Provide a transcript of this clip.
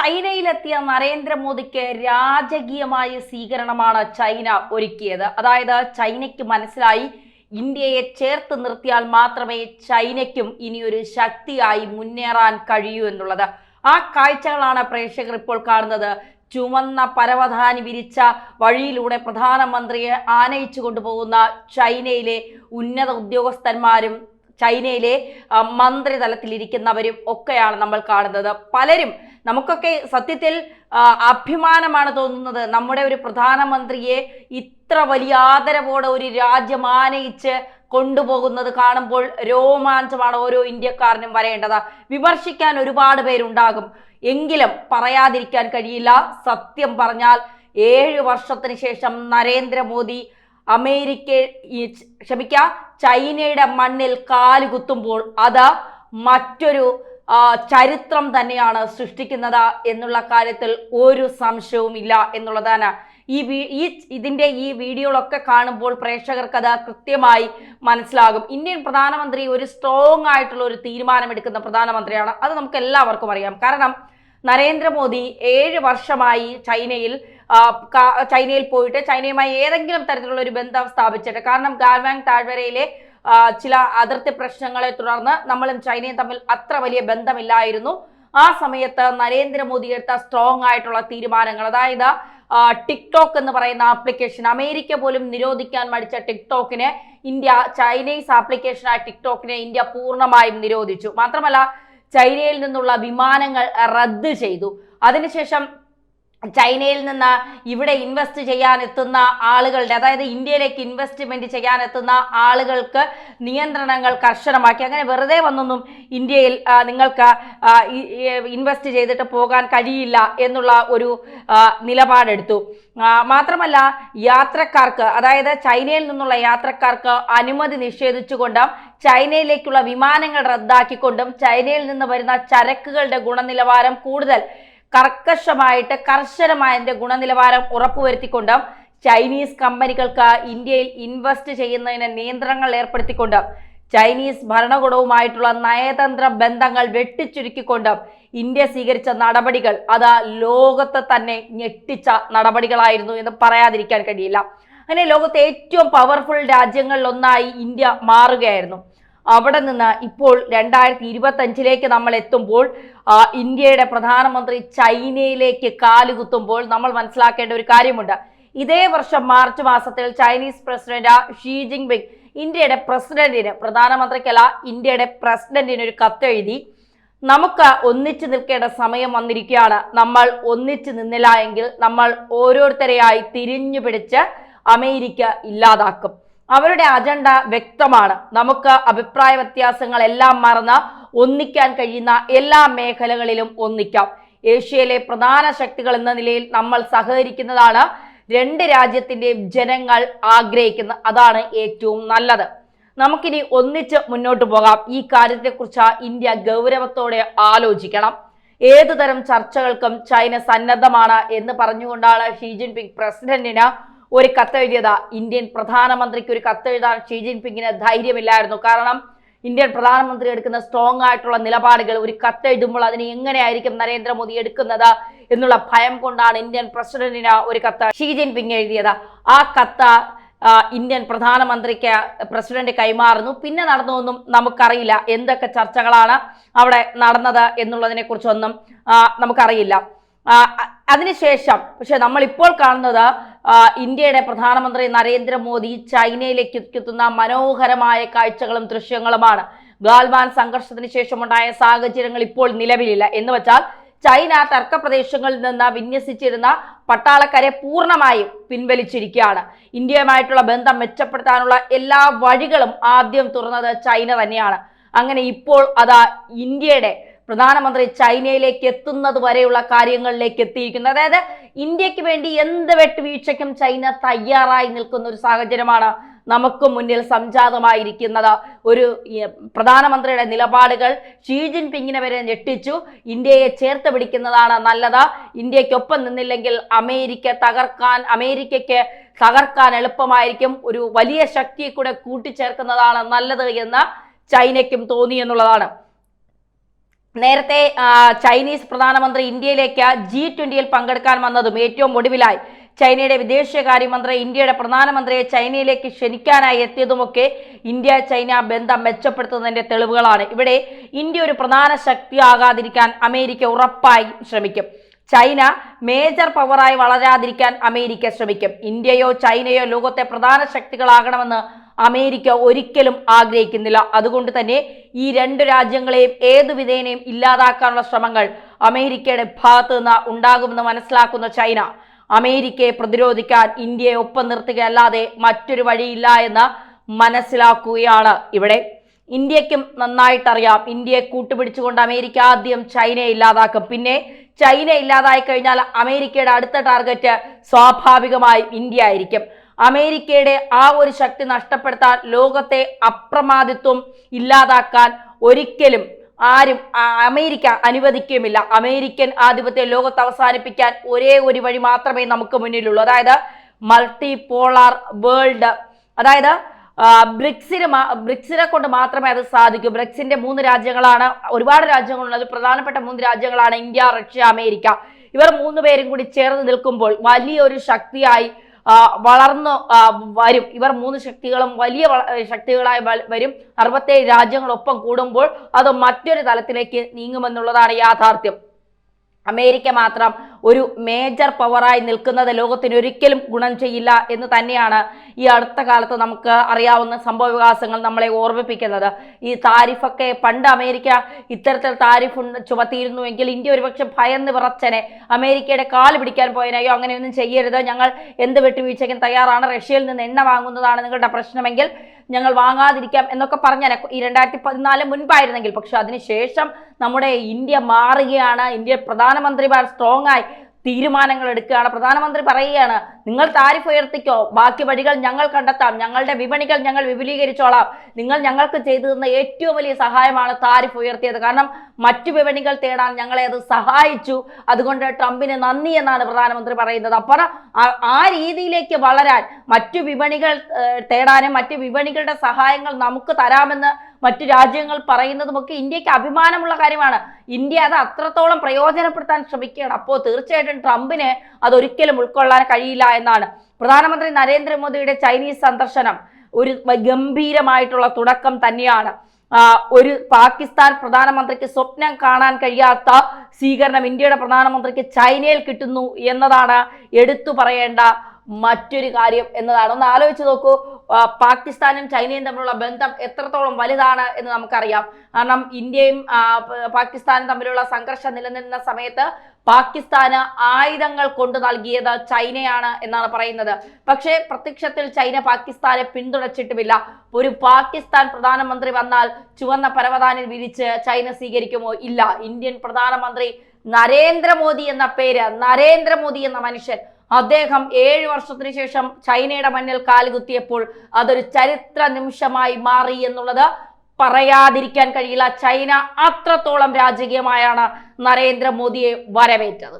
ചൈനയിലെത്തിയ നരേന്ദ്രമോദിക്ക് രാജകീയമായ സ്വീകരണമാണ് ചൈന ഒരുക്കിയത്. അതായത് ചൈനയ്ക്ക് മനസ്സിലായി ഇന്ത്യയെ ചേർത്ത് നിർത്തിയാൽ മാത്രമേ ചൈനയ്ക്കും ഇനിയൊരു ശക്തിയായി മുന്നേറാൻ കഴിയൂ എന്നുള്ളത്. ആ കാഴ്ചകളാണ് പ്രേക്ഷകർ ഇപ്പോൾ കാണുന്നത്. ചുവന്ന പരവതാനി വിരിച്ച വഴിയിലൂടെ പ്രധാനമന്ത്രിയെ ആനയിച്ചു കൊണ്ടുപോകുന്ന ചൈനയിലെ ഉന്നത ഉദ്യോഗസ്ഥന്മാരും ചൈനയിലെ മന്ത്രിതലത്തിലിരിക്കുന്നവരും ഒക്കെയാണ് നമ്മൾ കാണുന്നത്. പലരും നമുക്കൊക്കെ സത്യത്തിൽ അഭിമാനമാണ് തോന്നുന്നത്. നമ്മുടെ ഒരു പ്രധാനമന്ത്രിയെ ഇത്ര വലിയ ആദരവോടെ ഒരു രാജ്യം ആനയിച്ച് കൊണ്ടുപോകുന്നത് കാണുമ്പോൾ രോമാഞ്ചമാണ് ഓരോ ഇന്ത്യക്കാരനും വരേണ്ടത്. വിമർശിക്കാൻ ഒരുപാട് പേരുണ്ടാകും, എങ്കിലും പറയാതിരിക്കാൻ കഴിയില്ല. സത്യം പറഞ്ഞാൽ 7 വർഷത്തിന് ശേഷം നരേന്ദ്രമോദി ചൈനയുടെ മണ്ണിൽ കാലുകുത്തുമ്പോൾ അത് മറ്റൊരു ചരിത്രം തന്നെയാണ് സൃഷ്ടിക്കുന്നത് എന്നുള്ള കാര്യത്തിൽ ഒരു സംശയവും ഇല്ല എന്നുള്ളതാണ്. ഇതിന്റെ ഈ വീഡിയോകളൊക്കെ കാണുമ്പോൾ പ്രേക്ഷകർക്ക് അത് കൃത്യമായി മനസ്സിലാകും. ഇന്ത്യൻ പ്രധാനമന്ത്രി ഒരു സ്ട്രോങ് ആയിട്ടുള്ള ഒരു തീരുമാനമെടുക്കുന്ന പ്രധാനമന്ത്രിയാണ്. അത് നമുക്ക് എല്ലാവർക്കും അറിയാം. കാരണം നരേന്ദ്രമോദി 7 വർഷമായി ചൈനയിൽ പോയിട്ട് ചൈനയുമായി ഏതെങ്കിലും തരത്തിലുള്ള ഒരു ബന്ധം സ്ഥാപിച്ചിട്ട്, കാരണം ഗാൽവാങ് താഴ്വരയിലെ ചില അതിർത്തി പ്രശ്നങ്ങളെ തുടർന്ന് നമ്മളും ചൈനയും തമ്മിൽ അത്ര വലിയ ബന്ധമില്ലായിരുന്നു. ആ സമയത്ത് നരേന്ദ്രമോദി എടുത്ത സ്ട്രോങ് ആയിട്ടുള്ള തീരുമാനങ്ങൾ, അതായത് ടിക്ടോക്ക് എന്ന് പറയുന്ന ആപ്ലിക്കേഷൻ, അമേരിക്ക പോലും നിരോധിക്കാൻ മടിച്ച ടിക്ടോക്കിനെ ചൈനീസ് ആപ്ലിക്കേഷനായ ടിക്ടോക്കിനെ ഇന്ത്യ പൂർണ്ണമായും നിരോധിച്ചു. മാത്രമല്ല ചൈനയിൽ നിന്നുള്ള വിമാനങ്ങൾ റദ്ദ് ചെയ്തു. അതിനുശേഷം ചൈനയിൽ നിന്ന് ഇവിടെ ഇൻവെസ്റ്റ് ചെയ്യാൻ എത്തുന്ന ആളുകളുടെ, അതായത് ഇന്ത്യയിലേക്ക് ഇൻവെസ്റ്റ്മെന്റ് ചെയ്യാൻ എത്തുന്ന ആളുകൾക്ക് നിയന്ത്രണങ്ങൾ കർശനമാക്കി. അങ്ങനെ വെറുതെ വന്നൊന്നും ഇന്ത്യയിൽ നിങ്ങൾക്ക് ഇൻവെസ്റ്റ് ചെയ്തിട്ട് പോകാൻ കഴിയില്ല എന്നുള്ള ഒരു നിലപാടെടുത്തു. മാത്രമല്ല യാത്രക്കാർക്ക്, അതായത് ചൈനയിൽ നിന്നുള്ള യാത്രക്കാർക്ക് അനുമതി നിഷേധിച്ചുകൊണ്ടും ചൈനയിലേക്കുള്ള വിമാനങ്ങൾ റദ്ദാക്കിക്കൊണ്ടും ചൈനയിൽ നിന്ന് വരുന്ന ചരക്കുകളുടെ ഗുണനിലവാരം കൂടുതൽ കർശനമായ ഗുണനിലവാരം ഉറപ്പുവരുത്തിക്കൊണ്ട് ചൈനീസ് കമ്പനികൾക്ക് ഇന്ത്യയിൽ ഇൻവെസ്റ്റ് ചെയ്യുന്നതിന് നിയന്ത്രണങ്ങൾ ഏർപ്പെടുത്തിക്കൊണ്ട് ചൈനീസ് ഭരണകൂടവുമായിട്ടുള്ള നയതന്ത്ര ബന്ധങ്ങൾ വെട്ടിച്ചുരുക്കിക്കൊണ്ട് ഇന്ത്യ സ്വീകരിച്ച നടപടികൾ അത് ലോകത്തെ തന്നെ ഞെട്ടിച്ച നടപടികളായിരുന്നു എന്ന് പറയാതിരിക്കാൻ കഴിയില്ല. അങ്ങനെ ലോകത്തെ ഏറ്റവും പവർഫുൾ രാജ്യങ്ങളിലൊന്നായി ഇന്ത്യ മാറുകയായിരുന്നു. അവിടെ നിന്ന് ഇപ്പോൾ 2025 നമ്മൾ എത്തുമ്പോൾ ഇന്ത്യയുടെ പ്രധാനമന്ത്രി ചൈനയിലേക്ക് കാലുകുത്തുമ്പോൾ നമ്മൾ മനസ്സിലാക്കേണ്ട ഒരു കാര്യമുണ്ട്. ഇതേ വർഷം മാർച്ച് മാസത്തിൽ ചൈനീസ് പ്രസിഡന്റ് ഷീ ജിൻപിങ് ഇന്ത്യയുടെ പ്രസിഡന്റിന്, പ്രധാനമന്ത്രിക്കല്ല ഇന്ത്യയുടെ പ്രസിഡന്റിന് ഒരു കത്തെഴുതി, നമുക്ക് ഒന്നിച്ചു നിൽക്കേണ്ട സമയം വന്നിരിക്കുകയാണ്. നമ്മൾ ഒന്നിച്ചു നിന്നില്ല എങ്കിൽ നമ്മൾ ഓരോരുത്തരെയായി തിരിഞ്ഞു പിടിച്ച് അമേരിക്ക ഇല്ലാതാക്കും. അവരുടെ അജണ്ട വ്യക്തമാണ്. നമുക്ക് അഭിപ്രായ വ്യത്യാസങ്ങളെല്ലാം മറന്ന് ഒന്നിക്കാൻ കഴിയുന്ന എല്ലാ മേഖലകളിലും ഒന്നിക്കാം. ഏഷ്യയിലെ പ്രധാന ശക്തികൾ എന്ന നിലയിൽ നമ്മൾ സഹകരിക്കുന്നതാണ് 2 രാജ്യത്തിന്റെയും ജനങ്ങൾ ആഗ്രഹിക്കുന്നത്. അതാണ് ഏറ്റവും നല്ലത്. നമുക്കിനി ഒന്നിച്ച് മുന്നോട്ട് പോകാം. ഈ കാര്യത്തെക്കുറിച്ച് ഇന്ത്യ ഗൗരവത്തോടെ ആലോചിക്കണം. ഏതുതരം ചർച്ചകൾക്കും ചൈന സന്നദ്ധമാണ് എന്ന് പറഞ്ഞുകൊണ്ടാണ് ഷീ ജിൻപിങ് പ്രസിഡന്റിന് ഒരു കത്തെഴുതിയത്. ഇന്ത്യൻ പ്രധാനമന്ത്രിക്ക് ഒരു കത്തെഴുതാൻ ഷീ ജിൻപിങ്ങിന് ധൈര്യമില്ലായിരുന്നു. കാരണം ഇന്ത്യൻ പ്രധാനമന്ത്രി എടുക്കുന്ന സ്ട്രോങ് ആയിട്ടുള്ള നിലപാടുകൾ ഒരു കത്തെഴുതുമ്പോൾ അതിനെ എങ്ങനെയായിരിക്കും നരേന്ദ്രമോദി എടുക്കുന്നത് എന്നുള്ള ഭയം കൊണ്ടാണ് ഇന്ത്യൻ പ്രസിഡന്റിന് ഒരു കത്ത് ഷീ ജിൻപിങ് എഴുതിയത്. ആ കത്ത് ഇന്ത്യൻ പ്രസിഡന്റ് കൈമാറുന്നു. പിന്നെ നടന്നതൊന്നും നമുക്കറിയില്ല. എന്തൊക്കെ ചർച്ചകളാണ് അവിടെ നടന്നത് എന്നുള്ളതിനെ കുറിച്ചൊന്നും നമുക്കറിയില്ല. അതിനുശേഷം പക്ഷെ നമ്മൾ ഇപ്പോൾ കാണുന്നത് ഇന്ത്യയുടെ പ്രധാനമന്ത്രി നരേന്ദ്രമോദി ചൈനയിലേക്ക് എത്തുന്ന മനോഹരമായ കാഴ്ചകളും ദൃശ്യങ്ങളുമാണ്. ഗാൽവാൻ സംഘർഷത്തിന് ശേഷമുണ്ടായ സാഹചര്യങ്ങൾ ഇപ്പോൾ നിലവിലില്ല. എന്ന് വെച്ചാൽ ചൈന തർക്കപ്രദേശങ്ങളിൽ നിന്ന് വിന്യസിച്ചിരുന്ന പട്ടാളക്കാരെ പൂർണ്ണമായും പിൻവലിച്ചിരിക്കുകയാണ്. ഇന്ത്യയുമായിട്ടുള്ള ബന്ധം മെച്ചപ്പെടുത്താനുള്ള എല്ലാ വഴികളും ആദ്യം തുറന്നത് ചൈന തന്നെയാണ്. അങ്ങനെ ഇപ്പോൾ ഇന്ത്യയുടെ പ്രധാനമന്ത്രി ചൈനയിലേക്ക് എത്തുന്നത് വരെയുള്ള കാര്യങ്ങളിലേക്ക് എത്തിയിരിക്കുന്നു. അതായത് ഇന്ത്യക്ക് വേണ്ടി എന്ത് വെട്ടുവീഴ്ചയ്ക്കും ചൈന തയ്യാറായി നിൽക്കുന്ന ഒരു സാഹചര്യമാണ് നമുക്ക് മുന്നിൽ സംജാതമായിരിക്കുന്നത്. ഒരു പ്രധാനമന്ത്രിയുടെ നിലപാടുകൾ ഷീ ജിൻപിങ്ങിനെ വരെ ഞെട്ടിച്ചു. ഇന്ത്യയെ ചേർത്ത് പിടിക്കുന്നതാണ് നല്ലത്. ഇന്ത്യക്കൊപ്പം നിന്നില്ലെങ്കിൽ അമേരിക്കയ്ക്ക് തകർക്കാൻ എളുപ്പമായിരിക്കും. ഒരു വലിയ ശക്തിയെ കൂടെ കൂട്ടിച്ചേർക്കുന്നതാണ് നല്ലത് എന്ന് ചൈനയ്ക്കും തോന്നി എന്നുള്ളതാണ്. നേരത്തെ ചൈനീസ് പ്രധാനമന്ത്രി ഇന്ത്യയിലേക്ക് G20 പങ്കെടുക്കാൻ വന്നതും ഏറ്റവും ഒടുവിലായി ചൈനയുടെ വിദേശകാര്യമന്ത്രി ഇന്ത്യയുടെ പ്രധാനമന്ത്രിയെ ചൈനയിലേക്ക് ക്ഷണിക്കാനായി എത്തിയതുമൊക്കെ ഇന്ത്യ ചൈന ബന്ധം മെച്ചപ്പെടുത്തുന്നതിന്റെ തെളിവുകളാണ്. ഇവിടെ ഇന്ത്യ ഒരു പ്രധാന ശക്തിയാകാതിരിക്കാൻ അമേരിക്ക ഉറപ്പായി ശ്രമിക്കും. ചൈന മേജർ പവറായി വളരാതിരിക്കാൻ അമേരിക്ക ശ്രമിക്കും. ഇന്ത്യയോ ചൈനയോ ലോകത്തെ പ്രധാന ശക്തികളാകണമെന്ന് അമേരിക്ക ഒരിക്കലും ആഗ്രഹിക്കുന്നില്ല. അതുകൊണ്ട് തന്നെ ഈ രണ്ട് രാജ്യങ്ങളെയും ഏതു വിധേനയും ഇല്ലാതാക്കാനുള്ള ശ്രമങ്ങൾ അമേരിക്കയുടെ ഭാഗത്ത് നിന്ന് ഉണ്ടാകുമെന്ന് മനസ്സിലാക്കുന്ന ചൈന അമേരിക്കയെ പ്രതിരോധിക്കാൻ ഇന്ത്യയെ ഒപ്പം നിർത്തുകയല്ലാതെ മറ്റൊരു വഴിയില്ല എന്ന് മനസ്സിലാക്കുകയാണ്. ഇവിടെ ഇന്ത്യക്കും നന്നായിട്ടറിയാം, ഇന്ത്യയെ കൂട്ടുപിടിച്ചുകൊണ്ട് അമേരിക്ക ആദ്യം ചൈനയെ ഇല്ലാതാക്കും. പിന്നെ ചൈന ഇല്ലാതായി കഴിഞ്ഞാൽ അമേരിക്കയുടെ അടുത്ത ടാർഗറ്റ് സ്വാഭാവികമായും ഇന്ത്യ ആയിരിക്കും. അമേരിക്കയുടെ ആ ഒരു ശക്തി നഷ്ടപ്പെടുത്താൻ, ലോകത്തെ അപ്രമാദിത്വം ഇല്ലാതാക്കാൻ ഒരിക്കലും ആരും അമേരിക്ക അനുവദിക്കുകയുമില്ല. അമേരിക്കൻ ആധിപത്യം ലോകത്ത് അവസാനിപ്പിക്കാൻ ഒരേ ഒരു വഴി മാത്രമേ നമുക്ക് മുന്നിലുള്ളൂ. അതായത് മൾട്ടി പോളാർ വേൾഡ്, അതായത് ബ്രിക്സിനെ കൊണ്ട് മാത്രമേ അത് സാധിക്കൂ. ബ്രിക്സിന്റെ 3 രാജ്യങ്ങളാണ്, ഒരുപാട് രാജ്യങ്ങളുണ്ട്. അത് പ്രധാനപ്പെട്ട 3 രാജ്യങ്ങളാണ് ഇന്ത്യ, റഷ്യ, അമേരിക്ക. ഇവർ 3 പേരും കൂടി ചേർന്ന് നിൽക്കുമ്പോൾ വലിയൊരു ശക്തിയായി വളർന്നു വരും. ഇവർ 3 ശക്തികളും വലിയ ശക്തികളായി വരും. 67 രാജ്യങ്ങളൊപ്പം കൂടുമ്പോൾ അത് മറ്റൊരു തലത്തിലേക്ക് നീങ്ങുമെന്നുള്ളതാണ് യാഥാർത്ഥ്യം. അമേരിക്ക മാത്രം ഒരു മേജർ പവറായി നിൽക്കുന്നത് ലോകത്തിന് ഒരിക്കലും ഗുണം ചെയ്യില്ല എന്ന് തന്നെയാണ് ഈ അടുത്ത കാലത്ത് നമുക്ക് അറിയാവുന്ന സംഭവ വികാസങ്ങൾ നമ്മളെ ഓർമ്മിപ്പിക്കുന്നത്. ഈ താരിഫൊക്കെ പണ്ട് അമേരിക്ക ഇത്തരത്തിൽ താരിഫ് ചുമത്തിയിരുന്നുവെങ്കിൽ ഇന്ത്യ ഒരുപക്ഷെ ഭയന്ന് വിറച്ചനെ, അമേരിക്കയുടെ കാല് പിടിക്കാൻ പോയനെയോ അങ്ങനെയൊന്നും ചെയ്യരുത്, ഞങ്ങൾ എന്ത് വിട്ടുവീഴ്ചയ്ക്കും തയ്യാറാണ്, റഷ്യയിൽ നിന്ന് എണ്ണ വാങ്ങുന്നതാണ് നിങ്ങളുടെ പ്രശ്നമെങ്കിൽ ഞങ്ങൾ വാങ്ങാതിരിക്കാം എന്നൊക്കെ പറഞ്ഞാൽ ഈ 2014 മുൻപായിരുന്നെങ്കിൽ. പക്ഷെ അതിനുശേഷം നമ്മുടെ ഇന്ത്യ മാറുകയാണ്. ഇന്ത്യ പ്രധാനമന്ത്രിമാർ സ്ട്രോങ് ആയി തീരുമാനങ്ങൾ എടുക്കുകയാണ്. പ്രധാനമന്ത്രി പറയുകയാണ്, നിങ്ങൾ താരിഫ് ഉയർത്തിക്കോ, ബാക്കി വഴികൾ ഞങ്ങൾ കണ്ടെത്താം, ഞങ്ങളുടെ വിപണികൾ ഞങ്ങൾ വിപുലീകരിച്ചോളാം, നിങ്ങൾ ഞങ്ങൾക്ക് ചെയ്തു തന്ന ഏറ്റവും വലിയ സഹായമാണ് താരിഫ് ഉയർത്തിയത്, കാരണം മറ്റു വിപണികൾ തേടാൻ ഞങ്ങളെ അത് സഹായിച്ചു, അതുകൊണ്ട് ട്രംപിന് നന്ദി എന്നാണ് പ്രധാനമന്ത്രി പറയുന്നത്. അപ്പോൾ ആ രീതിയിലേക്ക് വളരാൻ, മറ്റു വിപണികൾ തേടാനും മറ്റു വിപണികളുടെ സഹായങ്ങൾ നമുക്ക് തരാമെന്ന് മറ്റു രാജ്യങ്ങൾ പറയുന്നതുമൊക്കെ ഇന്ത്യക്ക് അഭിമാനമുള്ള കാര്യമാണ്. ഇന്ത്യ അത് അത്രത്തോളം പ്രയോജനപ്പെടുത്താൻ ശ്രമിക്കുകയാണ്. അപ്പോൾ തീർച്ചയായിട്ടും ട്രംപിന് അതൊരിക്കലും ഉൾക്കൊള്ളാൻ കഴിയില്ല എന്നാണ്. പ്രധാനമന്ത്രി നരേന്ദ്രമോദിയുടെ ചൈനീസ് സന്ദർശനം ഒരു ഗംഭീരമായിട്ടുള്ള തുടക്കം തന്നെയാണ്. ഒരു പാകിസ്ഥാൻ പ്രധാനമന്ത്രിക്ക് സ്വപ്നം കാണാൻ കഴിയാത്ത സ്വീകരണം ഇന്ത്യയുടെ പ്രധാനമന്ത്രിക്ക് ചൈനയിൽ കിട്ടുന്നു എന്നതാണ് എടുത്തു പറയേണ്ട മറ്റൊരു കാര്യം എന്നതാണ്. ഒന്ന് ആലോചിച്ച് നോക്കൂ, പാകിസ്ഥാനും ചൈനയും തമ്മിലുള്ള ബന്ധം എത്രത്തോളം വലുതാണ് എന്ന് നമുക്കറിയാം. കാരണം ഇന്ത്യയും പാകിസ്ഥാനും തമ്മിലുള്ള സംഘർഷം നിലനിന്ന സമയത്ത് പാകിസ്ഥാന് ആയുധങ്ങൾ കൊണ്ടു നൽകിയത് ചൈനയാണ് എന്നാണ് പറയുന്നത്. പക്ഷേ പ്രത്യക്ഷത്തിൽ ചൈന പാകിസ്ഥാനെ പിന്തുണച്ചിട്ടുമില്ല. ഒരു പാകിസ്ഥാൻ പ്രധാനമന്ത്രി വന്നാൽ ചുവന്ന പരവതാനിൽ വിരിച്ച് ചൈന സ്വീകരിക്കുമോ? ഇല്ല. ഇന്ത്യൻ പ്രധാനമന്ത്രി നരേന്ദ്രമോദി എന്ന പേര്, നരേന്ദ്രമോദി എന്ന മനുഷ്യൻ, അദ്ദേഹം 7 വർഷത്തിന് ശേഷം ചൈനയുടെ മണ്ണിൽ കാലുകുത്തിയപ്പോൾ അതൊരു ചരിത്ര നിമിഷമായി മാറി എന്നുള്ളത് പറയാതിരിക്കാൻ കഴിയില്ല. ചൈന അത്രത്തോളം രാജകീയമായാണ് നരേന്ദ്രമോദിയെ വരവേറ്റത്.